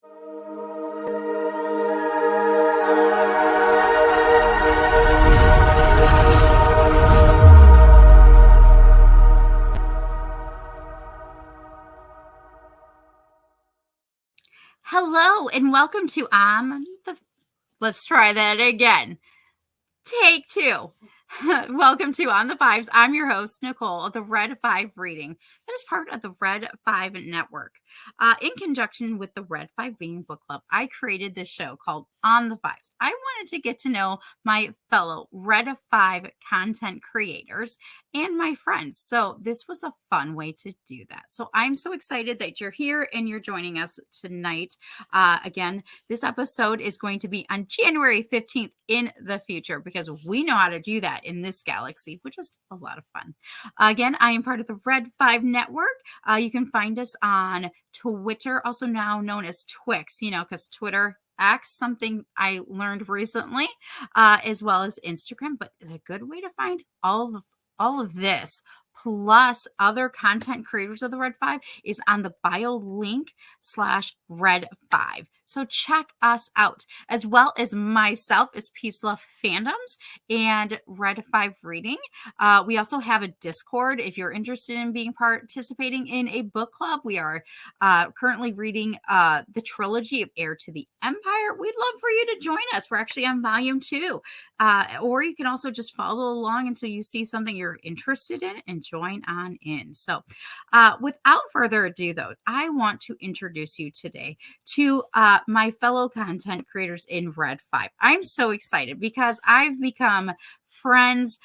Hello and welcome to let's try that again. Take two. Welcome to On the Fives. I'm your host, Nicole, of the Red 5 Reading. That is part of the Red 5 Network. In conjunction with the Red 5 Reading Book Club, I created this show called On the Fives. I wanted to get to know my fellow Red 5 content creators and my friends. So this was a fun way to do that. So I'm so excited that you're here and you're joining us tonight. Again, this episode is going to be on January 15th in the future because we know how to do that in this galaxy, which is a lot of fun. Again, I am part of the Red 5 Network. You can find us on Twitter, also now known as Twix, because Twitter X, something I learned recently, as well as Instagram. But a good way to find all of this plus other content creators of the Red 5 is on the bio link /Red 5. So check us out, as well as myself as Peace Love Fandoms and Red 5 Reading. We also have a Discord if you're interested in participating in a book club. We are currently reading the trilogy of Heir to the Empire. We'd love for you to join us. We're actually on volume 2. Or you can also just follow along until you see something you're interested in and join on in. So without further ado, though, I want to introduce you today to my fellow content creators in Red 5. I'm so excited because I've become friends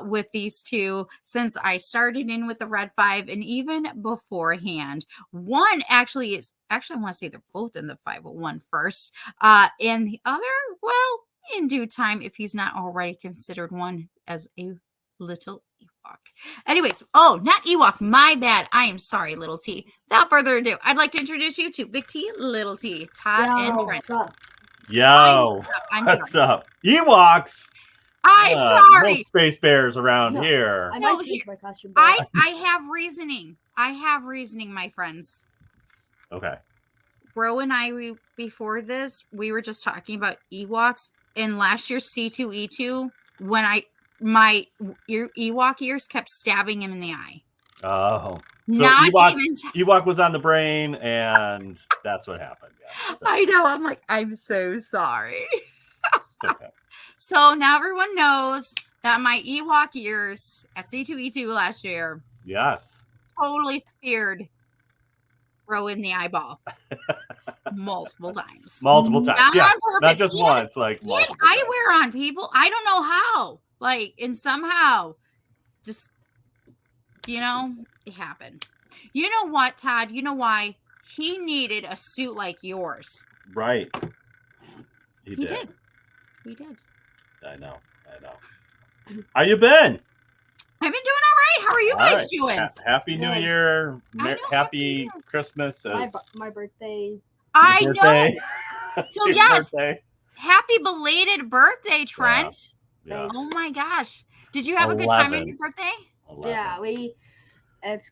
with these two since I started in with the Red 5 and even beforehand. One actually I want to say they're both in the 501 first. And the other, well, in due time, if he's not already considered one as a little Ewok. Anyways, not Ewok, my bad. I am sorry, Little T. Without further ado, I'd like to introduce you to Big T, Little T, Todd, and Trent. What's up? Yo, what's up? Ewoks. I'm sorry. No space bears around here. I So might change my costume. I have reasoning. My friends. Okay. Bro and I, before this, we were just talking about Ewoks. And last year's C2E2, when my Ewok ears kept stabbing him in the eye. Oh. So Not Ewok was on the brain, and that's what happened. Yeah, so. I know. I'm like, I'm so sorry. Okay. So now everyone knows that my Ewok ears at C2E2 last year, Yes, totally speared Bro in the eyeball. Multiple times. Not on purpose. Not just once, like multiple times. Eyewear on people. I don't know how. And somehow just, it happened. You know what, Todd? You know why? He needed a suit like yours. Right. He did. I know. How you been? I've been doing all right. How are you guys doing? Happy New Year. Happy Christmas. My birthday. I birthday. know. So yes. Birthday. Happy belated birthday, Trent. Yeah. Oh my gosh. Did you have a good time on your birthday? 11. Yeah, it's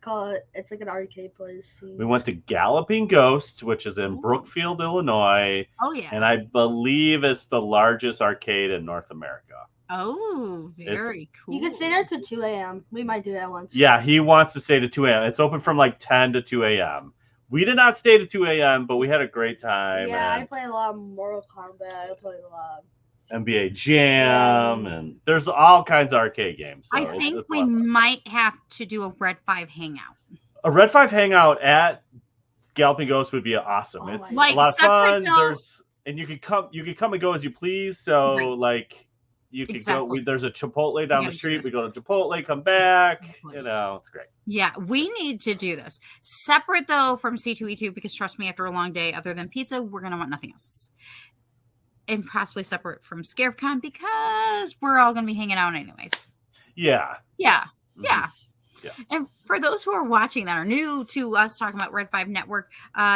like an arcade place. We went to Galloping Ghost, which is in Brookfield, Illinois. Oh yeah. And I believe it's the largest arcade in North America. Oh, very cool. You can stay there till 2 a.m. We might do that once. Yeah, he wants to stay to 2 a.m. It's open from like 10 to 2 a.m. We did not stay to 2 a.m., but we had a great time. Yeah, I played a lot of Mortal Kombat. I played a lot of NBA Jam, and there's all kinds of arcade games. So I think we might have to do a Red 5 hangout. A Red 5 hangout at Galloping Ghost would be awesome. It's a lot of fun. And you can come and go as you please. So you can go. There's a Chipotle down the street. We go to Chipotle, come back. It's great. Yeah, we need to do this. Separate, though, from C2E2, because trust me, after a long day, other than pizza, we're going to want nothing else. And possibly separate from ScareCon, because we're all going to be hanging out anyways. Yeah. Yeah. Mm-hmm. Yeah. Yeah. And for those who are watching that are new to us talking about Red 5 Network,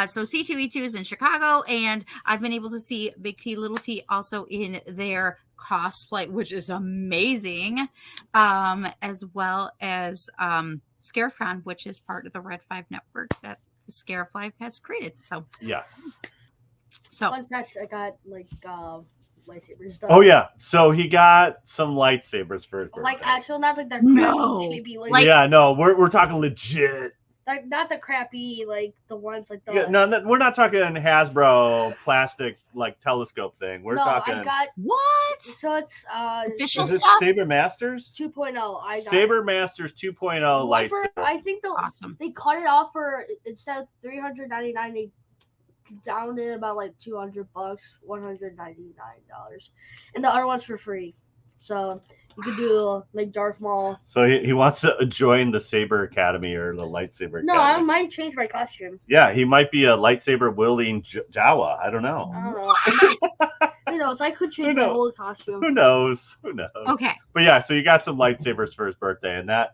so C2E2 is in Chicago, and I've been able to see Big T, Little T also in their cosplay, which is amazing, as well as ScareCon, which is part of the Red 5 Network that the Scare 5 has created. So yes. So fun fact, I got like lightsabers stuff. Oh yeah, so he got some lightsabers for his birthday. Like actual, not like that No. crappy baby, Like- yeah, no, we're talking legit. like not the crappy like the ones like the. Yeah, no, we're not talking Hasbro plastic like telescope thing. We're no, talking. I got what? so it's Official Is it stuff? Saber Masters? 2.0. I got Saber Masters 2.0 one for- lightsaber. I think Awesome. they cut it off for instead of $399, they down it about like $200, $199, and the other one's for free. So you could do like Darth Maul. So he wants to join the Saber Academy or the lightsaber No, I Academy. don't mind change my costume. Yeah, he might be a lightsaber wielding Jawa. I don't know. I don't know. Who knows? I could change my knows? whole costume. Who knows? Who knows? Okay. But yeah, so you got some lightsabers for his birthday, and that's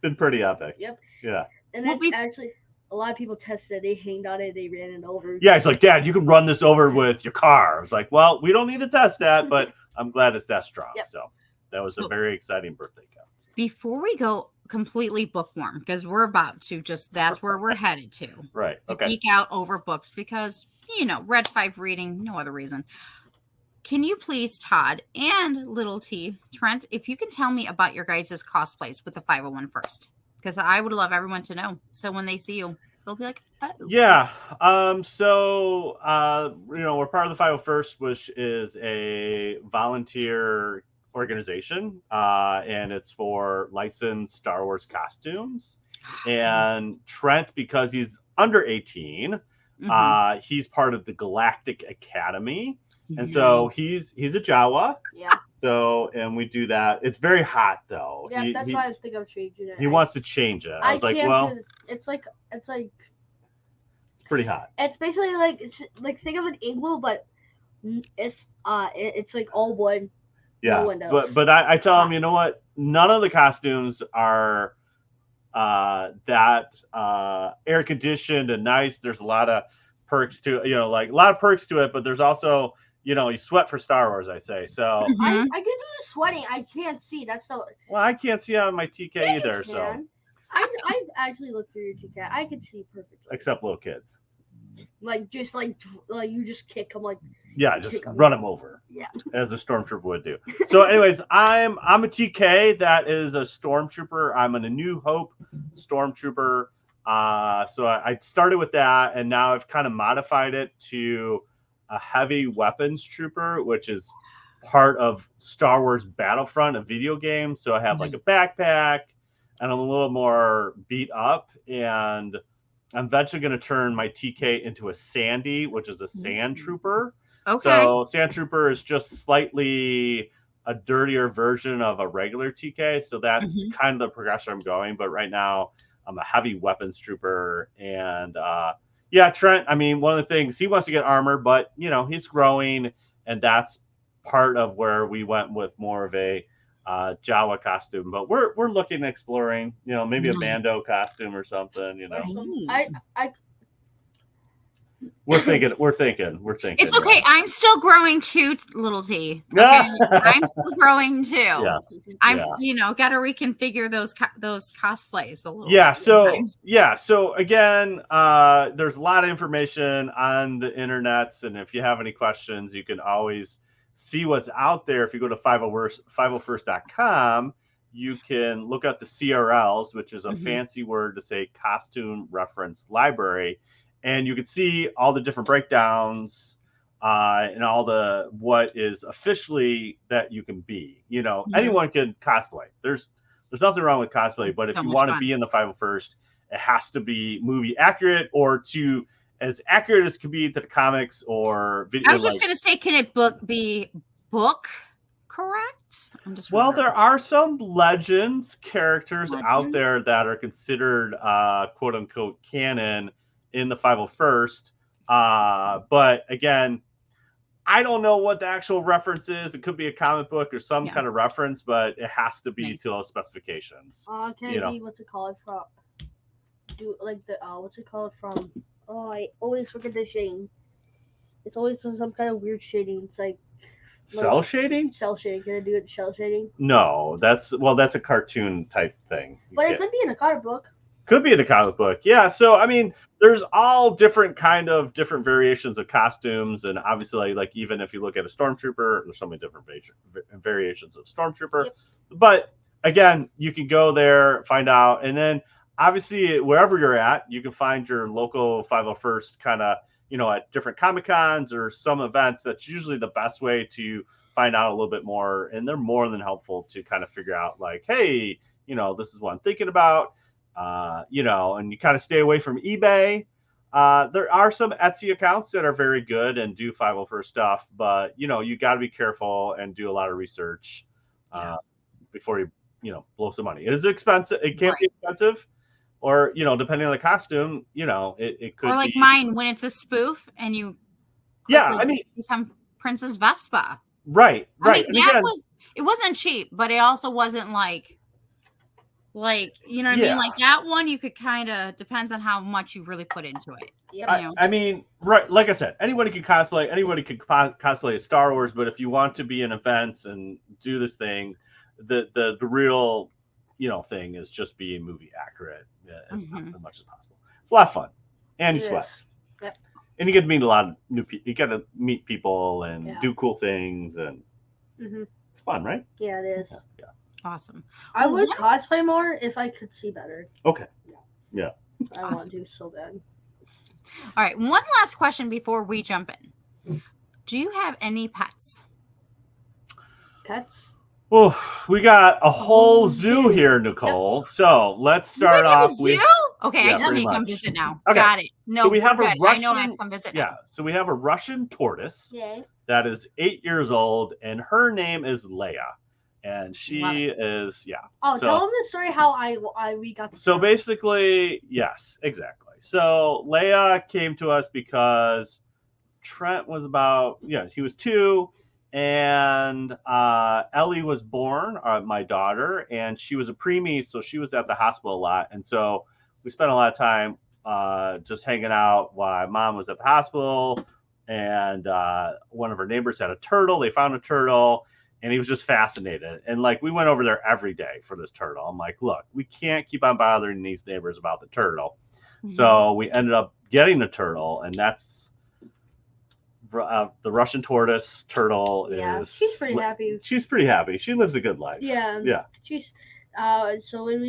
been pretty epic. Yep. Yeah. And Well, then actually, a lot of people tested. They hanged on it. They ran it over. Yeah, he's like, Dad, you can run this over with your car. I was like, well, we don't need to test that, but I'm glad it's that strong. Yep. So that was So- a very exciting birthday gift. Before we go completely bookworm, because we're about to that's where we're headed to. Right. Okay. Geek out over books because, Red 5 reading, no other reason. Can you please, Todd and Little T, Trent, if you can tell me about your guys' cosplays with the 501 first? Because I would love everyone to know. So when they see you, they'll be like, oh. Yeah. So we're part of the 501st, which is a volunteer organization, and it's for licensed Star Wars costumes. Awesome. And Trent, because he's under 18, Mhm. he's part of the Galactic Academy, and so Nice. he's a Jawa. Yeah. So, and we do that. It's very hot though. Yeah, He- that's he, why I think I'm changing it. he wants to change it. I was like, can't well, do- it's like it's pretty hot. it's basically like think of an igloo, but it's like all wood. Yeah, windows. but I tell him, you know what? None of the costumes are that air conditioned and nice. There's a lot of perks to like a lot of perks to it, but there's also you sweat for Star Wars. I say so. Mhm. I can do the sweating. I can't see. That's the Well, I can't see out of my TK Yeah, you either. So can. I actually looked through your ticket. I can see perfectly. except little kids. Like just like you just kick them like Yeah, just Kick 'em. run them over. Yeah. As a stormtrooper would do. So, anyways, I'm a TK that is a stormtrooper. I'm a New Hope stormtrooper. So I started with that, and now I've kind of modified it to a heavy weapons trooper, which is part of Star Wars Battlefront, a video game. So I have like a backpack, and I'm a little more beat up, and I'm eventually going to turn my TK into a Sandy, which is a sand trooper. Okay. So Sand Trooper is just slightly a dirtier version of a regular TK. So that's kind of the progression I'm going. But right now I'm a heavy weapons trooper. And yeah, Trent, I mean, one of the things, he wants to get armor, but he's growing, and that's part of where we went with more of a Jawa costume. But we're looking at exploring, maybe a Nice. Mando costume or something, Ooh. I We're thinking. It's okay. I'm still growing too, Little T. Okay? I'm still growing too. Yeah. I'm, got to reconfigure those cosplays a little. Yeah. bit So sometimes. So again, there's a lot of information on the internets, and if you have any questions, you can always see what's out there. If you go to 501st.com, you can look at the CRLs, which is a fancy word to say Costume Reference Library. And you can see all the different breakdowns and all the what is officially that you can be. Anyone can cosplay. There's nothing wrong with cosplay, but if so you much want to fun. be in the 501st, it has to be movie accurate or to as accurate as can be to the comics or video. I was just going to say, can it be book correct? I'm just Well, wondering. there are some characters out Legends? there that are considered quote unquote canon in the 501st. But again, I don't know what the actual reference is. It could be a comic book or some kind of reference, but it has to be to those specifications. can it be what's it called from? What's it called from? Oh, I always forget the shading. It's always some kind of weird shading. It's like Cell shading? cell shading. Can I do it shell shading? No, that's a cartoon type thing. But it could be in a comic book. Could be in a comic book. Yeah. So I mean, there's all different variations of costumes, and obviously, like even if you look at a stormtrooper, there's so many different variations of stormtrooper. Yep. But again, you can go there, find out, and then obviously wherever you're at, you can find your local 501st kind of, at different Comic Cons or some events. That's usually the best way to find out a little bit more, and they're more than helpful to kind of figure out like, hey, this is what I'm thinking about. And you kind of stay away from eBay. There are some Etsy accounts that are very good and do 501st stuff, but you got to be careful and do a lot of research before you blow some money. It is expensive. It can be expensive, or depending on the costume, it could. Or like mine, when it's a spoof and you. Become Princess Vespa. Right. I mean, it wasn't cheap, but it also wasn't like you know what I mean? Like that one, you could kind of, depends on how much you really put into it. Yep. I mean, right. Like I said, anybody can cosplay. Anybody can cosplay as Star Wars. But if you want to be in events and do this thing, the real, thing is just being movie accurate as much as possible. It's a lot of fun, and you sweat. Yep. And you get to meet a lot of new people. You get to meet people and do cool things, and it's fun, right? Yeah, it is. Yeah. Awesome. I would cosplay more if I could see better. Okay. Yeah. I want to do so bad. All right. One last question before we jump in. Do you have any pets? Pets? Well, we got a whole zoo here, Nicole. Yep. So let's start off with. Okay, I just need to come visit now. Okay. Got it. No, so we have a Russian, I know I have to come visit now. Yeah. So we have a Russian tortoise that is 8 years old, and her name is Leia. And she is, Oh, tell them the story how we got the So basically, yes, exactly. So Leia came to us because Trent was he was 2, and Ellie was born, my daughter, and she was a preemie, so she was at the hospital a lot. And so we spent a lot of time just hanging out while Mom was at the hospital. And one of her neighbors had a turtle. They found a turtle. And he was just fascinated. And we went over there every day for this turtle. I'm like, look, we can't keep on bothering these neighbors about the turtle. Mm-hmm. So we ended up getting the turtle. And that's the Russian tortoise turtle. She's pretty happy. She's pretty happy. She lives a good life. Yeah. Yeah. She's so when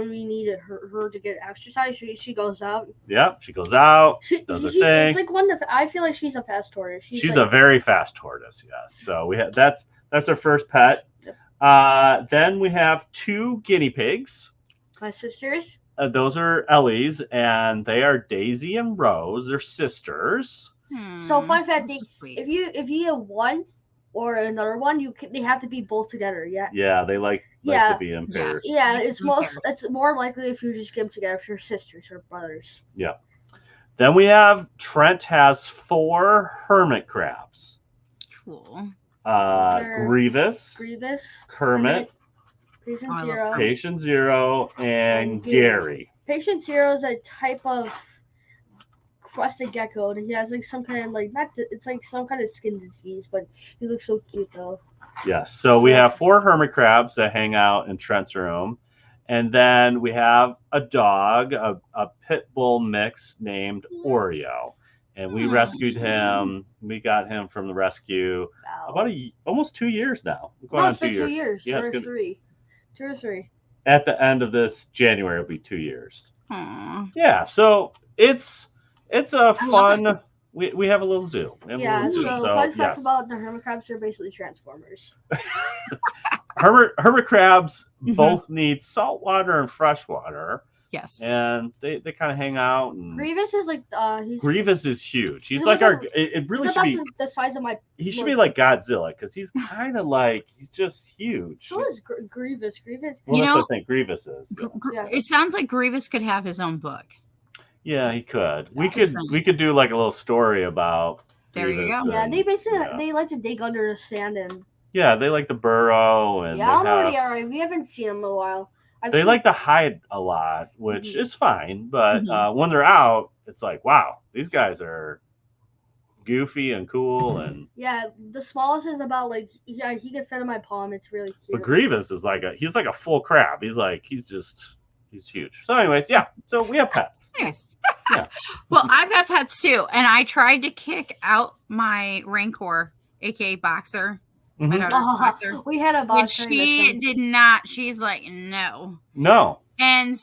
we needed her to get exercise, she goes out. Yeah, she goes out, does her thing. It's like I feel like she's a fast tortoise. She's a very fast tortoise, yes. So we have that's our first pet. Then we have 2 guinea pigs. My sisters. Those are Ellie's, and they are Daisy and Rose. They're sisters. So fun fact: if you have one or another one, they have to be both together. Yeah. Yeah, they like to be in pairs. Yeah, it's more likely if you just get them together if you're sisters or brothers. Yeah. Then we have Trent has 4 hermit crabs. Cool. Grievous, Kermit, Patient Zero, and Gary. Patient Zero is a type of crested gecko, and he has some kind of it's some kind of skin disease, but he looks so cute though. Yes. So we have 4 hermit crabs that hang out in Trent's room, and then we have a dog, a pit bull mix named Oreo. And we rescued him. We got him from the rescue about almost 2 years now. It's been 2 years. Yeah, 2 or 3. At the end of this January, it'll be 2 years. Aww. Yeah, so it's a fun. We have a little zoo. So fun fact about the hermit crabs, they're basically transformers. hermit crabs both need salt water and fresh water. Yes. And they kind of hang out. And Grievous is Grievous is huge. He's like our. It really should be the size of my. He should be like Godzilla because he's kind of he's just huge. So is Grievous. Well, that's what I think Grievous is. Yeah. It sounds like Grievous could have his own book. Yeah, he could. We could do like a little story about. There Grievous you go. Yeah, they basically they like to dig under the sand and. Yeah, they like to burrow and. Yeah, I'm already alright. We haven't seen them in a while. They like to hide a lot, which is fine. But when they're out, it's like, wow, these guys are goofy and cool. And yeah, the smallest is about he can fit in my palm. It's really cute. But Grievous is he's like a full crab. He's just He's huge. So, anyways, yeah. So we have pets. Anyways. Yeah. Well, I've got pets too, and I tried to kick out my Rancor, aka Boxer. My daughter's Boxer. We had a Boxer. And she did not. She's like, no. No. And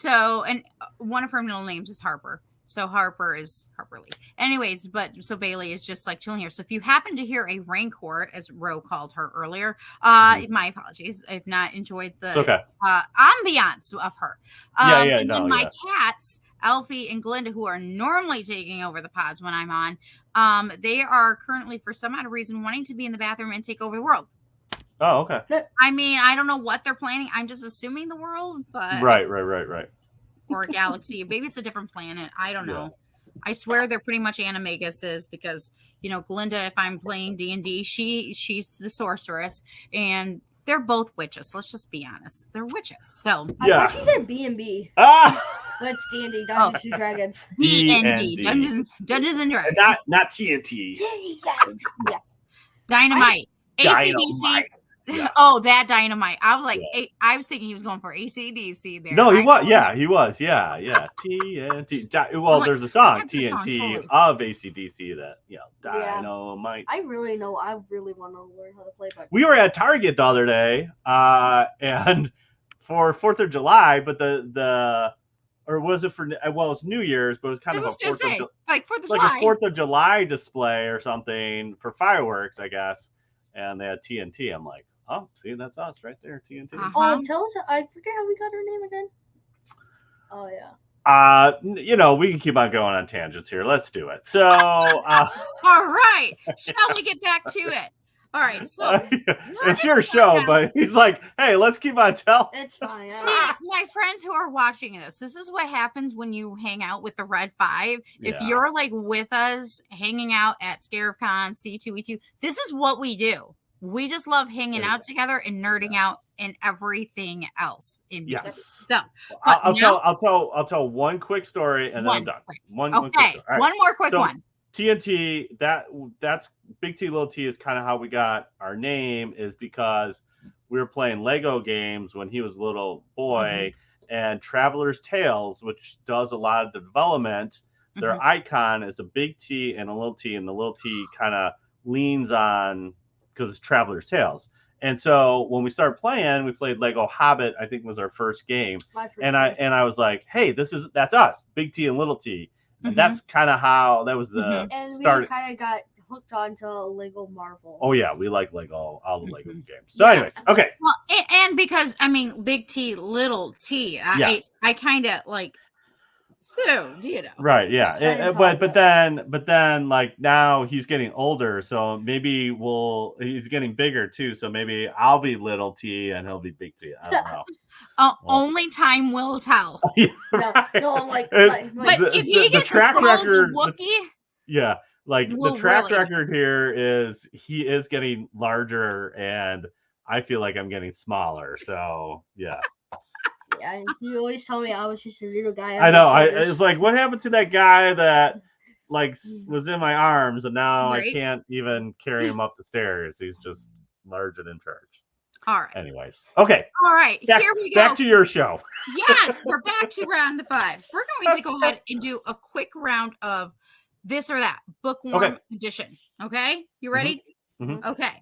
one of her middle names is Harper. So Harper is Harper Lee. Anyways, so Bailey is just like chilling here. So if you happen to hear a Rancor, as Ro called her earlier, my apologies. I've not enjoyed the ambiance of her. And then my cats, Alfie and Glinda, who are normally taking over the pods when I'm on, they are currently, for some odd reason, wanting to be in the bathroom and take over the world. Oh, okay. I mean, I don't know what they're planning. I'm just assuming the world, but right. Or a galaxy. Maybe it's a different planet. I don't know. I swear they're pretty much animaguses because, Glinda, if I'm playing D&D, she's the sorceress, and they're both witches. Let's just be honest. They're witches. So I thought she said B&B. Ah! But it's D&D, Dungeons and Dragons. D&D, Dungeons and Dragons. Not TNT. Yeah. Dynamite. Dynamite. Yeah. Oh, that Dynamite. I was like, I was thinking he was going for AC/DC there. No, he was. Yeah, he was. Yeah. TNT. Well, there's a song, TNT, of AC/DC that, Dynamite. I really want to learn how to play. But we were at Target the other day, and for 4th of July, but or was it for, it's New Year's, but it was kind of a 4th of July display or something for fireworks, I guess. And they had TNT. I'm like, oh, see, that's us right there, TNT. Oh, tell us. I forget how we got her name again. Oh, yeah. We can keep on going on tangents here. Let's do it. So, all right. Shall we get back to it? All right. So it's your show, but he's like, hey, let's keep on telling. It's fine. See, my friends who are watching this is what happens when you hang out with the Red Five. Yeah. If you're like with us hanging out at ScarifCon, C2E2, this is what we do. We just love hanging out together and nerding out and everything else in between. Yes. So I'll tell one quick story and then I'm done. One more quick one. TNT, that's Big T, Little T is kind of how we got our name, is because we were playing Lego games when he was a little boy, and Traveler's Tales, which does a lot of the development, their icon is a big T and a little T, and the little T kind of leans on, because it's Traveler's Tales. And so when we started playing, we played Lego Hobbit, I think was our first game. I was like, hey, that's us, Big T and Little T. And that's kind of how that was the start. We kind of got hooked onto Lego Marvel. Oh yeah, we like Lego, all the Lego games. So, anyways, okay. Well, and because Big T, Little T, I kind of like. So, right? Yeah, but then like now he's getting older, so maybe he's getting bigger too. So maybe I'll be Little T and he'll be Big T. I don't know. Only time will tell. Yeah, right. No, but if he gets the track record, the track record here is he is getting larger, and I feel like I'm getting smaller. So yeah. Yeah, you always tell me I was just a little guy. I know. It's like, what happened to that guy that was in my arms, and now I can't even carry him up the stairs. He's just large and in charge. All right. Anyways, okay. All right. Here we go. Back to your show. Yes, we're back to round the fives. We're going to go ahead and do a quick round of this or that bookworm edition. Okay, you ready? Mm-hmm. Okay.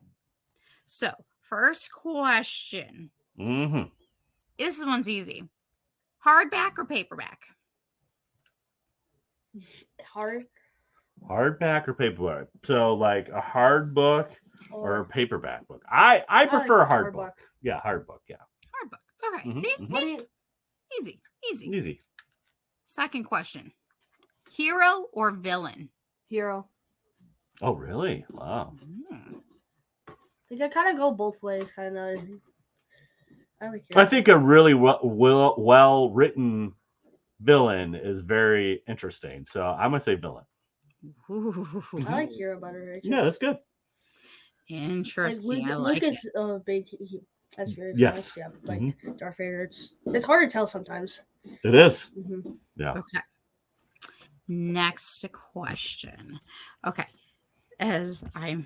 So, first question. Mm-hmm. This one's easy. Hardback or paperback? Hardback or paperback? So like a hard book or a paperback book? I prefer a hard book. Yeah, hard book. Yeah. Hard book. Okay. See? Easy. Second question. Hero or villain? Hero. Oh, really? Wow. They can kind of go both ways, kind of. I think a really well written villain is very interesting. So I'm gonna say villain. Ooh. I like hero better. Yeah, that's good. Interesting. Luke is big. That's very nice. Yeah, like Darth Vader. It's hard to tell sometimes. It is. Mm-hmm. Yeah. Okay. Next question. Okay. As I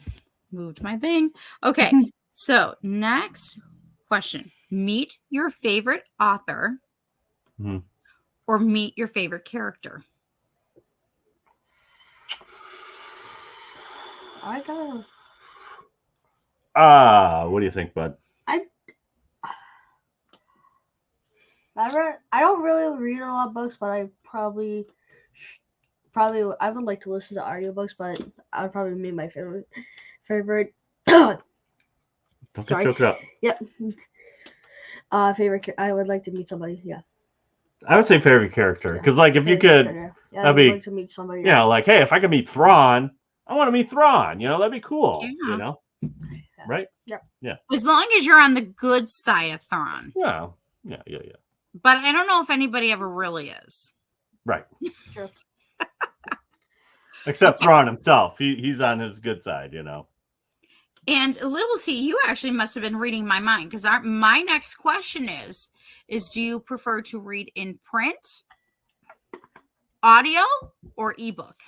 moved my thing. Okay. So next question. Meet your favorite author or meet your favorite character? I gotta. What do you think, bud? I don't really read a lot of books, but I probably I would like to listen to audiobooks, but I would probably meet my favorite. Don't get choked up. Yep. Favorite. I would like to meet somebody. Yeah. I would say favorite character, because like if you could, that'd be like to meet somebody. Yeah, like hey, if I could meet Thrawn, I want to meet Thrawn. That'd be cool. Yeah. Right? Yeah. As long as you're on the good side of Thrawn. Yeah. But I don't know if anybody ever really is. Right. True. Except Thrawn himself. He's on his good side, And little T, you actually must have been reading my mind, because my next question is do you prefer to read in print, audio, or ebook?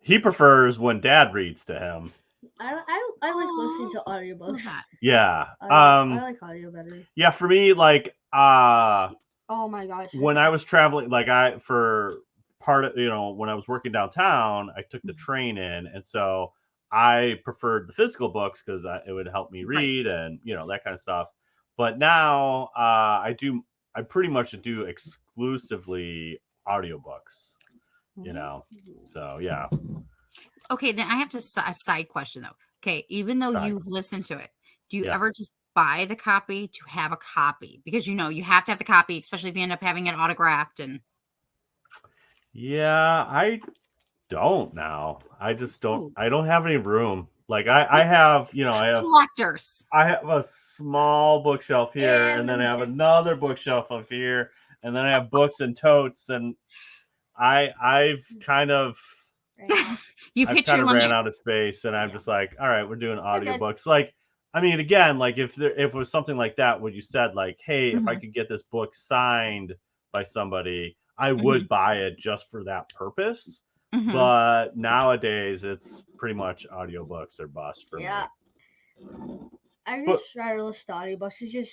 He prefers when Dad reads to him. I like listening to audiobooks. Yeah. I like audio better. Yeah, for me, like oh my gosh. When I was traveling, like for part of when I was working downtown, I took the train in, and so I preferred the physical books because it would help me read and that kind of stuff. But now I pretty much do exclusively audiobooks. So yeah. Okay, then I have a side question though. Okay, even though you've listened to it, do you ever just buy the copy to have a copy? Because you have to have the copy, especially if you end up having it autographed. And yeah, I don't now. I just don't. Ooh. I don't have any room. Like I have, I have collectors. I have a small bookshelf here, and then I have another bookshelf up here, and then I have books and totes, and I've kind of. I've kind of ran out of space, and I'm just like, all right, we're doing audiobooks. Like, I mean, again, like if it was something like that, what you said, like, hey, if I could get this book signed by somebody, I would buy it just for that purpose. But nowadays, it's pretty much audiobooks or bust for me. I just try to listen to audiobooks. It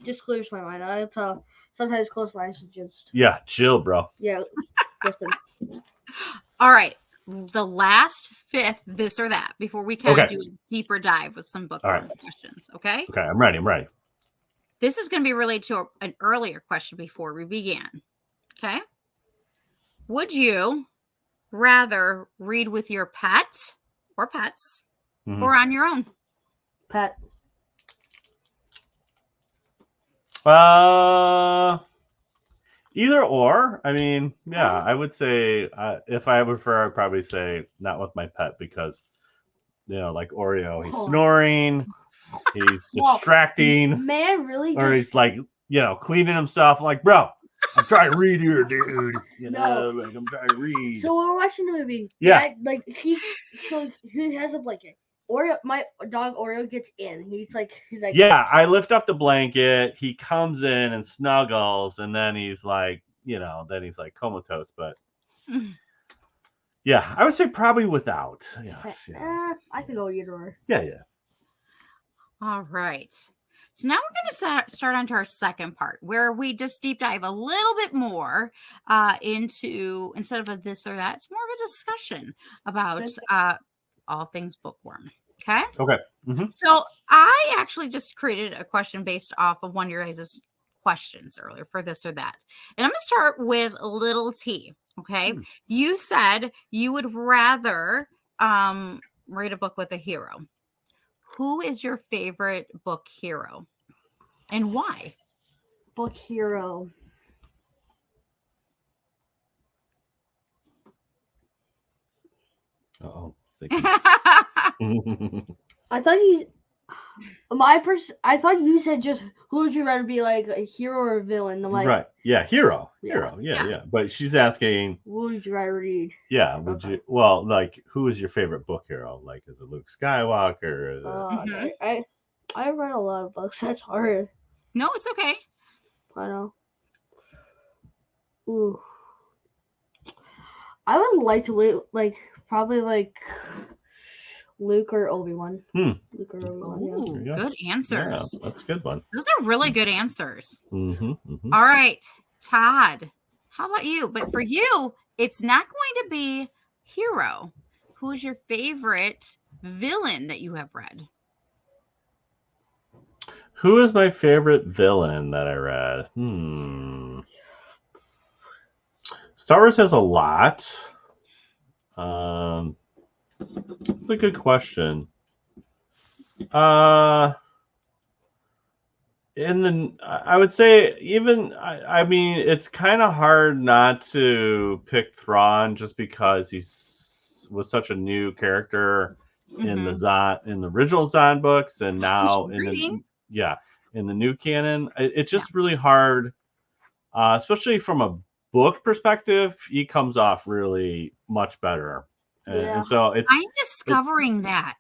just clears my mind. I have to sometimes close my eyes and just chill, bro. Yeah, listen. All right. The last fifth, this or that, before we kind of do a deeper dive with some bookworm questions. Okay. Okay, I'm ready. This is going to be related to an earlier question before we began. Okay. Would you rather read with your pet or pets or on your own? Pet. Either or. I mean, I would say if I prefer, I'd probably say not with my pet because, like Oreo, he's snoring, he's distracting. Man, really? Or he's like, cleaning himself. I'm like, bro, I'm trying to read here, dude. Like I'm trying to read. So we're watching the movie. Yeah. He has a blanket. Oreo, my dog Oreo gets in. He's like. Yeah, I lift up the blanket. He comes in and snuggles, and then he's like, then he's like comatose. But yeah, I would say probably without. I could go either or. Yeah. All right. So now we're going to start onto our second part, where we just deep dive a little bit more into, instead of a this or that, it's more of a discussion about all things bookworm. Okay. So I actually just created a question based off of one of your guys' questions earlier for this or that. And I'm going to start with little T. Okay. You said you would rather read a book with a hero. Who is your favorite book hero and why? Book hero. Uh-oh. I thought you said just who would you rather be, like a hero or a villain? I'm like, right. Yeah, hero. Yeah. But she's asking, what would you rather read? Yeah, would you? Well, like, who is your favorite book hero? Like, is it Luke Skywalker? I read a lot of books. That's hard. No, it's okay. I know. Ooh. I would like to wait, probably Luke or Obi-Wan. Hmm. Luke or Obi-Wan. Ooh, Yeah. good answers. Yeah, that's a good one. Those are really good answers. Mm-hmm. All right, Todd, how about you? But for you, it's not going to be hero. Who is your favorite villain that you have read? Who is my favorite villain that I read? Star Wars has a lot. That's a good question. I would say I mean, it's kind of hard not to pick Thrawn just because was such a new character in the original Zahn books, and now in the new canon. It's just really hard, especially from a book perspective. He comes off really much better, and so I'm discovering that.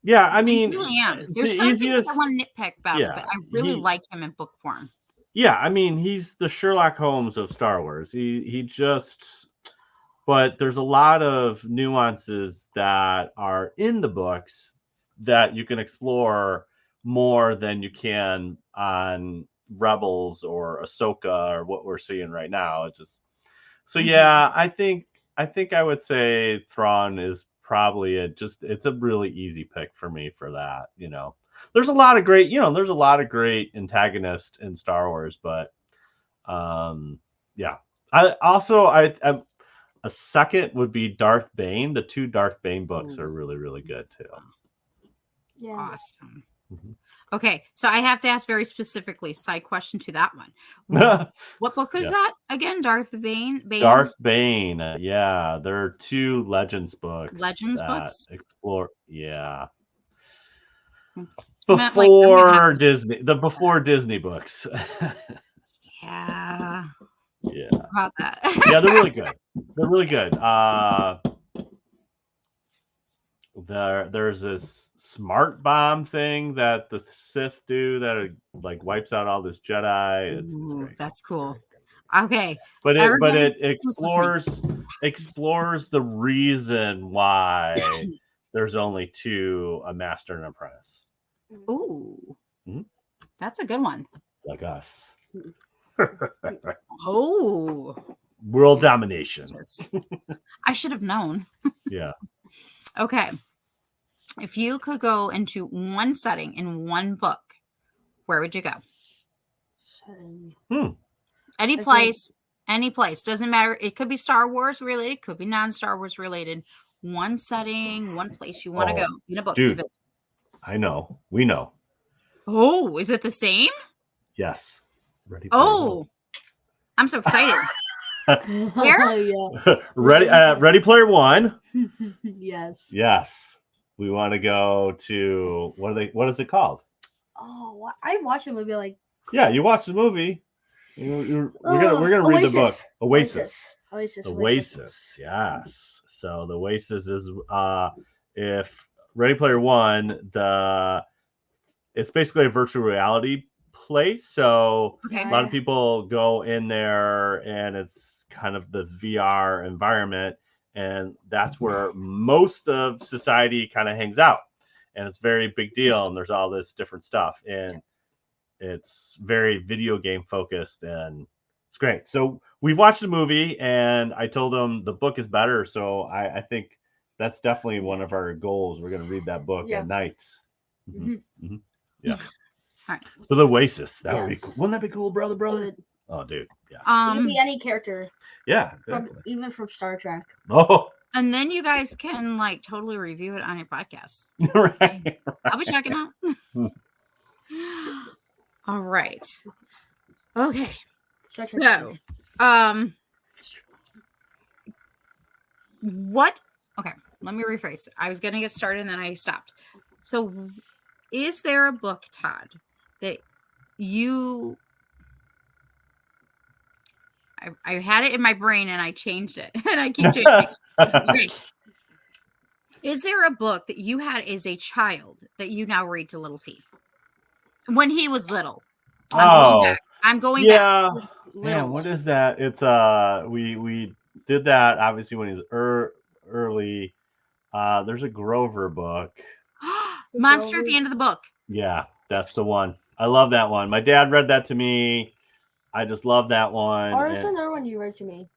Yeah, I mean, I really am. There's some things I want to nitpick about it, but I really like him in book form. Yeah, I mean, he's the Sherlock Holmes of Star Wars. But there's a lot of nuances that are in the books that you can explore more than you can on Rebels or Ahsoka or what we're seeing right now. It's just I think I would say Thrawn is probably it's a really easy pick for me for that. There's a lot of great antagonists in Star Wars, but a second would be Darth Bane. The 2 Darth Bane books are really, really good too. Yeah. Awesome. Okay, so I have to ask very specifically, side question to that one. What book is that again? Darth Bane? Darth Bane. Yeah, there are 2 Legends books. Books? Explore. Yeah. Before Disney books. Yeah. Yeah. About that. Yeah, they're really good. They're really good. There's this smart bomb thing that the Sith do that like wipes out all this Jedi. It's great. That's cool. Okay. But it explores the reason why there's only 2, a master and an apprentice. Ooh. That's a good one. Like us. Oh. World domination. I should have known. Yeah. Okay. If you could go into one setting in one book, where would you go? Any place. Doesn't matter. It could be Star Wars related, could be non-Star Wars related. One setting, one place you want to go in a book. Dude, I know. We know. Oh, is it the same? Yes. I'm so excited. Yeah. Ready Player One. Yes. Yes. We want to go to what is it called? Oh, I watched a movie like. Yeah, you watched the movie. We're gonna read the book. Oasis. Yes. So the Oasis is if Ready Player One, it's basically a virtual reality place. So a lot of people go in there and it's kind of the VR environment, and that's where most of society kind of hangs out. And it's a very big deal, and there's all this different stuff, and it's very video game focused, and it's great. So we've watched the movie, and I told them the book is better. So I think that's definitely one of our goals. We're going to read that book at night. Yeah. All right. So the Oasis, that would be cool. Wouldn't that be cool, brother? Oh, dude. Yeah. It could be any character. Yeah. Even from Star Trek. Oh. And then you guys can totally review it on your podcast. Right. I'll be checking out. All right. Okay. So, okay, let me rephrase. I was going to get started and then I stopped. So, is there a book, Todd, that I had it in my brain and I changed it and I keep changing it. Okay. Is there a book that you had as a child that you now read to little T? When he was little. I'm going back. Man, what is that? It's we did that obviously when he was early There's a Grover book. Monster at the End of the Book. Yeah, that's the one. I love that one. My dad read that to me. I just love that one. Or is another one you read to me?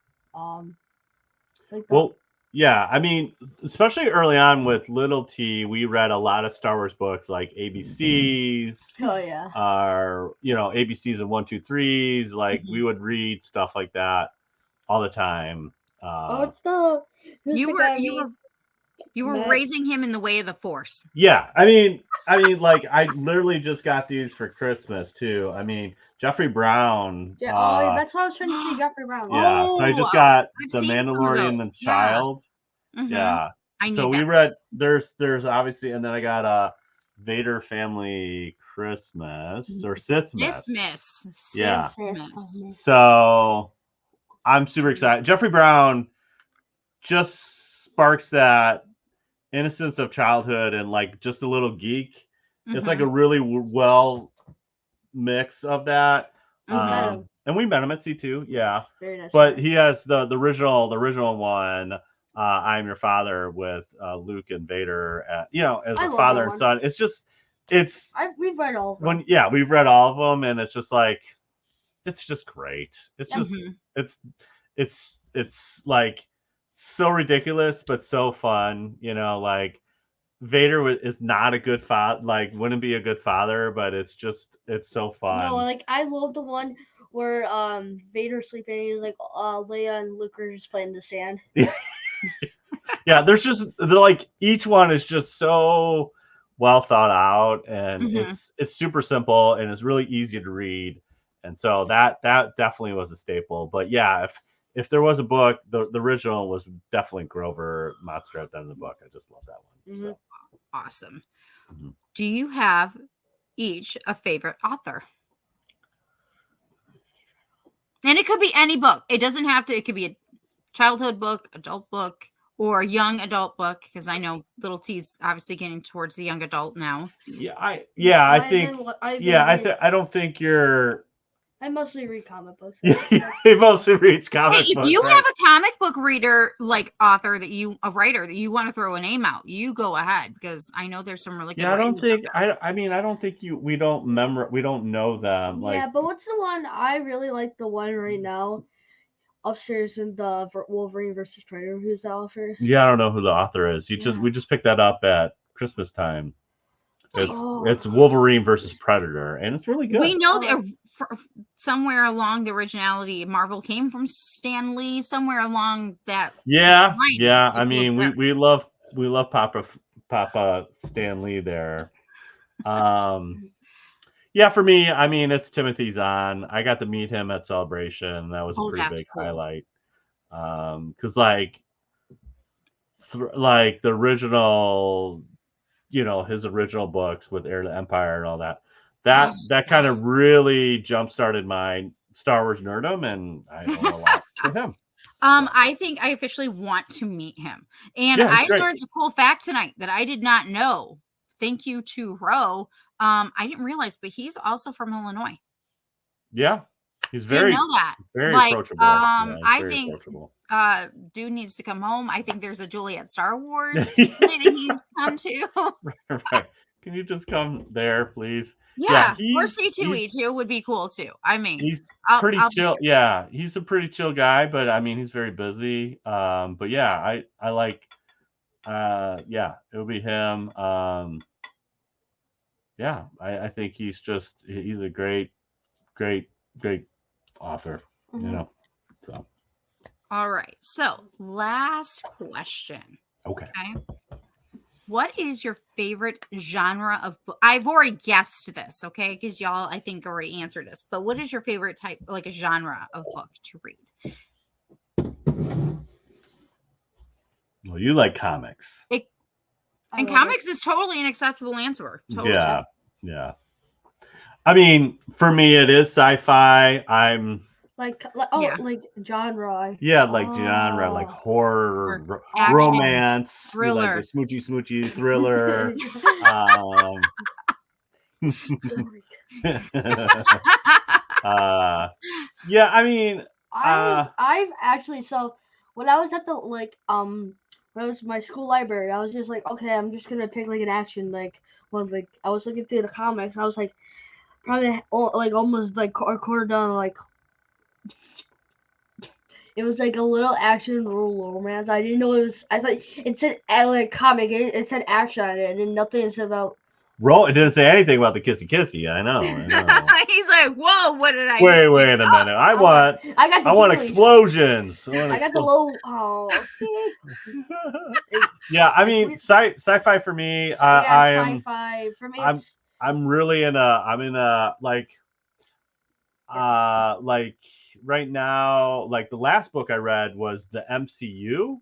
Well, yeah. I mean, especially early on with Little T, we read a lot of Star Wars books like ABCs. Oh yeah. ABCs and 1, 2, 3s. Like we would read stuff like that all the time. It's the you were raising him in the way of the Force. Yeah, I mean, like I literally just got these for Christmas too. I mean, Jeffrey Brown. That's what I was trying to say, Jeffrey Brown. Yeah, so I just got The Mandalorian and Child. Yeah. I need so we read. There's obviously, and then I got Vader Family Christmas or Sithmas. Yeah. So I'm super excited. Jeffrey Brown just sparks that innocence of childhood and like just a little geek. It's like a really well mix of that. And we met him at C2, yeah. Very nice. But he has the original one, I'm Your Father, with Luke and Vader, as a father and son. We've read all of them. We've read all of them, and it's just like, it's just great. It's just, it's like so ridiculous, but so fun. Like Vader is not a good father, like wouldn't be a good father, but it's so fun. No, like I love the one where Vader's sleeping and he's like Leia and Luke are just playing in the sand. Yeah, there's just like each one is just so well thought out, and it's super simple and it's really easy to read, and so that definitely was a staple. But yeah, if there was a book, the original was definitely Grover, Monster at the End of the Book. I just love that one. So. Awesome. Do you have each a favorite author? And it could be any book. It doesn't have to. It could be a childhood book, adult book, or a young adult book. Because I know Little T's obviously getting towards the young adult now. I don't think you're. I mostly read comic books. He mostly reads comic books. If you have a comic book reader, like author a writer that you want to throw a name out, you go ahead, because I know there's some really good. I don't think we don't know them. Yeah, but what's the one I really like? The one right now upstairs in the Wolverine versus Predator. Who's the author? Yeah, I don't know who the author is. We just picked that up at Christmas time. It's Wolverine versus Predator, and it's really good. We know that somewhere along the originality, Marvel came from Stan Lee. Somewhere along that. Yeah. I mean, we love Papa Stan Lee there. Yeah, for me, I mean, it's Timothy Zahn. I got to meet him at Celebration. That was a pretty big highlight. Because like the original. His original books with Heir to the Empire and all that kind of really jump-started my Star Wars nerdom, and I know a lot with him. I think I officially want to meet him. And I learned a cool fact tonight that I did not know. Thank you to Ro. I didn't realize, but he's also from Illinois. Yeah. He's very approachable. I think approachable. Dude needs to come home. I think there's a Juliet Star Wars that he needs to come to. Right. Can you just come there, please? Yeah, or C2E2 would be cool too. I mean, he's pretty chill. Yeah, he's a pretty chill guy, but I mean, he's very busy. But yeah, I like. It would be him. I think he's a great author. So. All right. So, last question. Okay. What is your favorite genre of book? I've already guessed this, okay? Because y'all, I think, already answered this. But what is your favorite type, like a genre of book to read? Well, you like comics. And comics is totally an acceptable answer. Totally. Yeah. I mean, for me, it is sci-fi. I'm like genre. Yeah, like genre, like horror, action, romance, thriller, like the smoochy thriller. Yeah, I mean, I've actually when I was at the when it was my school library, I was just like, okay, I'm just gonna pick like an action like one. Like I was looking through the comics, and I was like, probably like almost like a quarter done. Like it was like a little action, little romance. I didn't know it was. I thought it said like comic. It said action on it, and nothing said about. It didn't say anything about the kissy. I know. He's like, whoa, what did I wait a minute. I want explosions. I got the low. Yeah, I mean, sci-fi for me. I am. Sci-fi for me. I'm really in a like right now, like the last book I read was the MCU,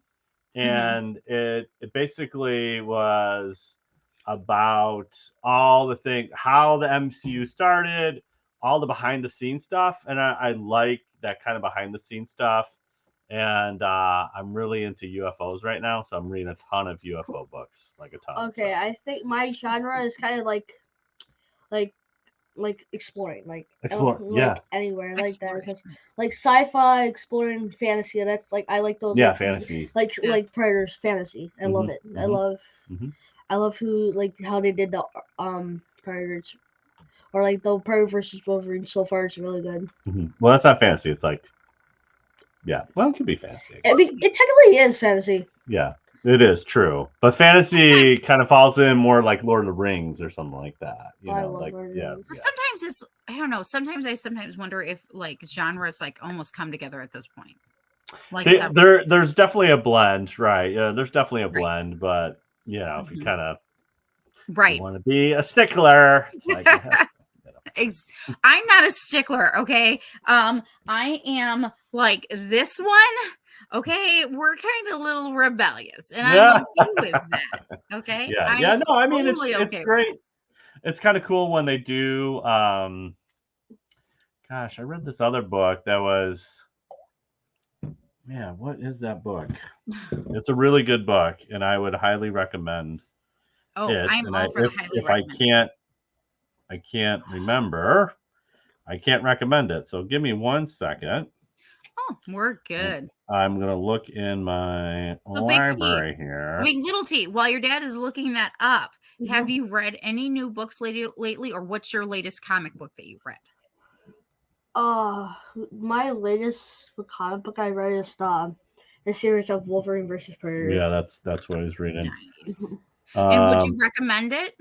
and it basically was about all the things, how the MCU started, all the behind the scenes stuff, and I like that kind of behind the scenes stuff. And I'm really into UFOs right now, so I'm reading a ton of UFO books, like a ton. Okay, so. I think my genre is kind of like exploring, like anywhere like that, because like sci-fi, exploring, fantasy. That's like I like those. Yeah, fantasy. Like Predators, fantasy. I love it. I love who like how they did the Predators, or like the Predator versus Wolverine. So far, it's really good. Well, that's not fantasy. It's like, yeah, well, it could be fantasy. It technically is fantasy. Yeah. It is true, but fantasy kind of falls in more like Lord of the Rings or something like that. You know, like Sometimes it's I don't know. Sometimes I wonder if like genres like almost come together at this point. Like there's definitely a blend, right? Yeah, there's definitely a blend, but you know, if you kind of want to be a stickler, like, I'm not a stickler. Okay, I am like this one. Okay, we're kind of a little rebellious, and I'm okay with that. Okay. Yeah. No, I mean it's great. It's kind of cool when they do. Gosh, I read this other book that was. Yeah, what is that book? It's a really good book, and I would highly recommend. It. I'm all for highly recommend. I can't remember. I can't recommend it. So give me 1 second. Oh, we're good. I'm going to look in my library here. I mean, little T, while your dad is looking that up, have you read any new books lately, or what's your latest comic book that you read? My latest comic book I read is the series of Wolverine versus Predator. Yeah, that's what I was reading. Nice. And would you recommend it?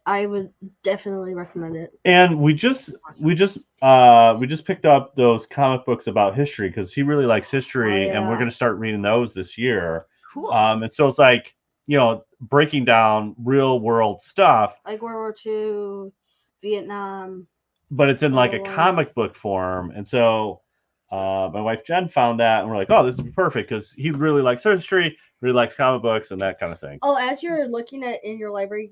I would definitely recommend it. And we just picked up those comic books about history because he really likes history, and we're going to start reading those this year. Cool. And so it's like, you know, breaking down real world stuff, like World War II, Vietnam. But it's in like a comic book form, and so my wife Jen found that, and we're like, oh, this would be perfect because he really likes history, really likes comic books, and that kind of thing. Oh, as you're looking at in your library,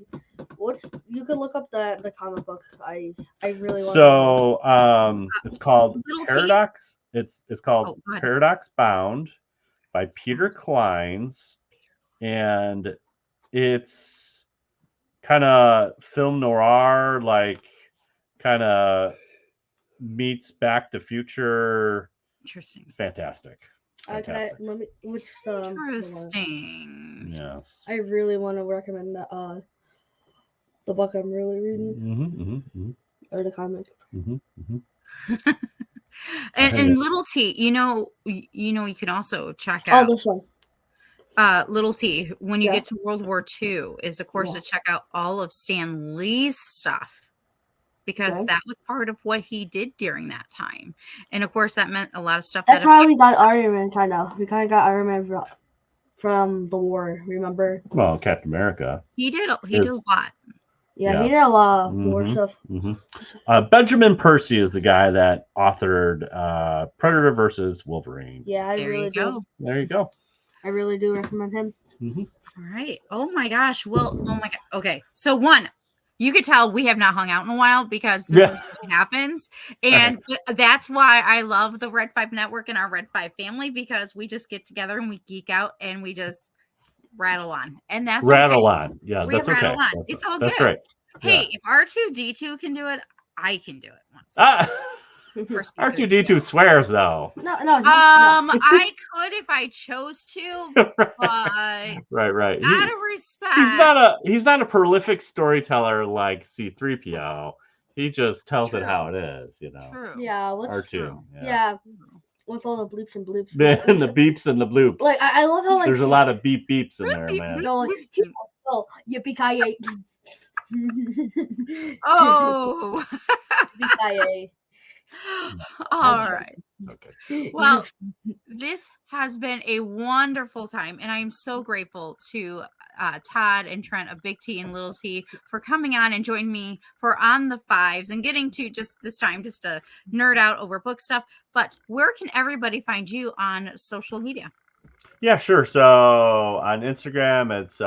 you can look up the comic book. I really want. So it's called Paradox. It's called Paradox Bound by Peter Clines, and it's kind of film noir, like kind of meets Back to Future. Interesting. It's fantastic. Fantastic. Interesting. Yes. I really want to recommend that the book I'm really reading. Or the comic. And Little T, you know, you can also check out this one. Little T, when you get to World War II, is of course to check out all of Stan Lee's stuff. Because that was part of what he did during that time. And of course that meant a lot of stuff. That's how we got Iron Man, kind of. We kind of got Iron Man from the war, remember? Well, Captain America. He did a lot. Yeah, he did a lot of war stuff. Benjamin Percy is the guy that authored Predator versus Wolverine. Yeah, There you go. I really do recommend him. All right. Oh my gosh. Well, oh my God. Okay. So one, you could tell we have not hung out in a while because this is what happens. And that's why I love the Red 5 Network and our Red 5 family, because we just get together and we geek out and we just rattle on. And that's on. Yeah, that's okay. On. It's all good. That's right. Hey, if R2D2 can do it, I can do it once. R2D2 swears though. No. I could if I chose to, but right. Out of respect, he's not a prolific storyteller like C-3PO. He just tells it how it is, True. Yeah, R2. Yeah. With all the bleeps and bloops. And the beeps and the bloops. Like I love how there's a lot of beeps in there, man. Yippee-ki-yay. Oh. Yippee-ki-yay. All right. Okay. Well, this has been a wonderful time, and I am so grateful to Todd and Trent of Big T and Little T for coming on and joining me for On the Fives and getting to just this time just to nerd out over book stuff. But where can everybody find you on social media? Yeah, sure. So on Instagram, it's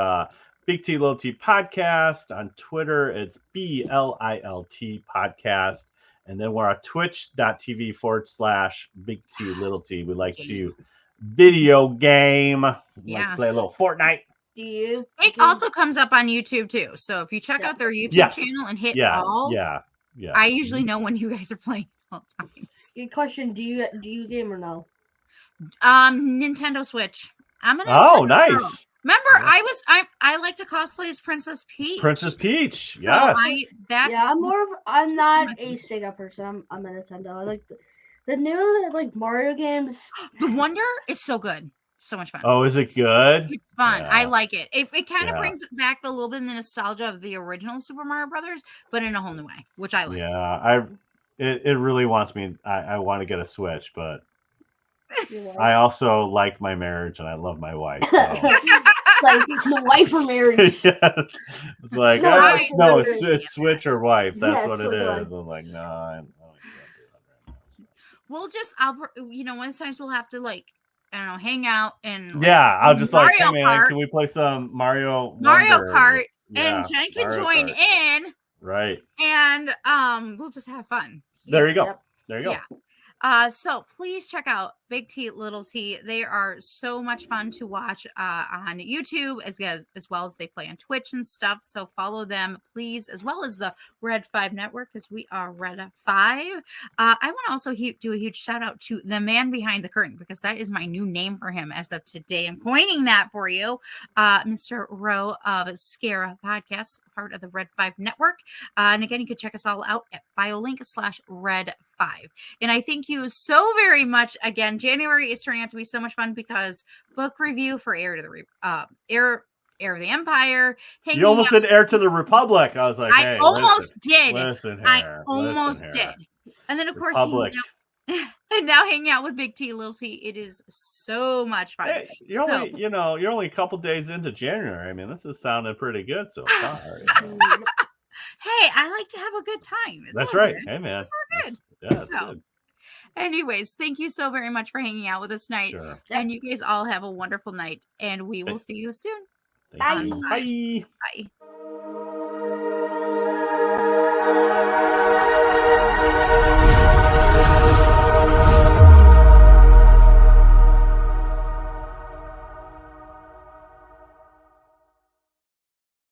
Big T Little T Podcast. On Twitter, it's BLILT Podcast. And then we're on twitch.tv/Big T Little T. We like to video game. Like play a little Fortnite. It also comes up on YouTube too. So if you check out their YouTube channel and hit all, I usually know when you guys are playing all times. Good question. Do you game or no? Nintendo Switch. I'm a Nintendo nice. girl. Remember, I like to cosplay as Princess Peach. Princess Peach, so yes. I'm not a Sega person. I'm a Nintendo. I like the new Mario games. The Wonder is so good, so much fun. Oh, is it good? It's fun. I like it. It kind of brings back a little bit of the nostalgia of the original Super Mario Brothers, but in a whole new way, which I like. Yeah, it really wants me. I want to get a Switch, but I also like my marriage and I love my wife. So. Like the wife or marriage. It's like it's Switch or wife. That's what it is. I'm like, no, I can't do that right now. One times we'll have to hang out and I'll just Mario hey man, Kart. Can we play some Mario Kart? Yeah, and Jen can Mario join Kart. in. Right. And we'll just have fun. There you go. Yep. There you go. Yeah. So please check out Big T, Little T. They are so much fun to watch on YouTube as well as they play on Twitch and stuff. So follow them, please, as well as the Red 5 Network, because we are Red 5. I want to also do a huge shout out to the man behind the curtain, because that is my new name for him as of today. I'm coining that for you, Mr. Rowe of Scara Podcast, part of the Red 5 Network. And again, you can check us all out at biolink/Red 5. And I thank you so very much. Again, January is turning out to be so much fun because book review for Heir of the Empire. You almost said Heir to the Republic. I was like, I almost did. Listen I here, almost listen did. And then of course, now hanging out with Big T, Little T, it is so much fun. Hey, you're only a couple days into January. I mean, this is sounding pretty good so far. Hey, I like to have a good time. That's right. Good. Hey, man. It's all good. That's good. Anyways, thank you so very much for hanging out with us tonight. Sure. And you guys all have a wonderful night. And we will see you soon. Bye. Bye.